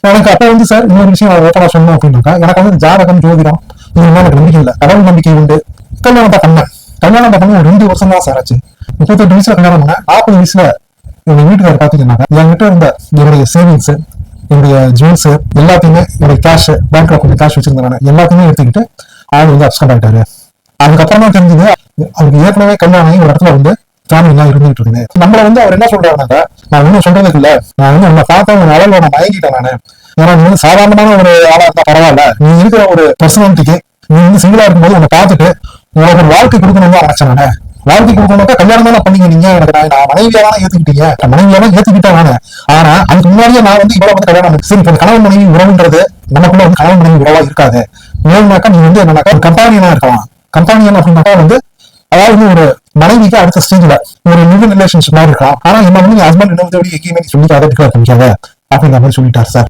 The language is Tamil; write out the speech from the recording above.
எனக்கு அப்ப வந்து சார் இன்னொரு விஷயம் ஓப்பனா சொல்லணும் அப்படின்னாக்கா, எனக்கு வந்து ஜாதகம் ஜோதிடம் இது எனக்கு நம்பிக்கை இல்லை, கடவுள் நம்பிக்கை உண்டு. கல்யாணம் பண்ணேன். கல்யாணம் பண்ணி ஒரு 2 வருஷம் தான் சார் ஆச்சு. 38 வயசுல கல்யாணம் பண்ணேன். 40 வயசுல எங்க வீட்டுக்காரர் பாத்தீங்கன்னா என்கிட்ட இருந்த என்னுடைய சேவிங்ஸ், என்னுடைய ஜுவல்ஸ் எல்லாத்தையுமே, என்னுடைய கேஷ், பேங்க்ல கொஞ்சம் கேஷ் வச்சிருந்தேன், எல்லாத்தையுமே எடுத்துக்கிட்டு ஆள் வந்து அப்சென்ட் ஆயிட்டாரு. அதுக்கப்புறம் தான் தெரிஞ்சது அவருக்கு ஏற்கனவே கல்யாணம் ஆகி ஒரு இடத்துல வந்து ஃபேமிலி எல்லாம் இருந்துட்டு இருந்தேன். நம்மள வந்து அவர் என்ன சொல்றாருனாக்கா, நான் ஒன்னும் சொல்றதுக்கு இல்ல, நான் வந்து உன்னை பார்த்தா உன் அளவுல நான் மயங்கிட்டேன் நானு. ஏன்னா நீ வந்து சாதாரணமான ஒரு ஆளா இருந்தா பரவாயில்ல, நீ இருக்கிற ஒரு பர்சனாலிட்டிக்கு நீ வந்து சிங்கிளா இருக்கும்போது உன்னை பார்த்துட்டு உனக்கு ஒரு வாழ்க்கை கொடுக்கணும்னு தான் நினைச்சேன் நானு. வாழ்க்கை கொடுக்கணும்னா கல்யாணம் தானே பண்ணீங்க நீங்க, எனக்கு நான் மனைவியா தானே ஏத்துக்கிட்டீங்க, மனைவியா தான் ஏத்துக்கிட்டேன் நானு. ஆனா அதுக்கு முன்னாடியே நான் வந்து இவ்வளவு வந்து கல்யாணம் சரி, இப்போ கணவன் மனைவி உறவுன்றது நமக்குள்ள வந்து கணவன் மனைவி உறவா இருக்காது. ஏன்னாக்கா நீ வந்து என்னன்னாக்கா ஒரு கம்பானியனா இருக்கலாம். கம்பானியன் அப்படின்னாக்கா வந்து அதாவது ஒரு மனைவிக்கு அடுத்த ஸ்டேஜ்ல ஒரு லிவிங் ரிலேஷன்ஷிப் மாதிரி இருக்கலாம். ஆனா என்ன வந்து ஹஸ்பண்ட் என்ன எங்கேயுமே சொல்லிக்காத அப்படிங்கிற மாதிரி சொல்லிட்டாரு சார்.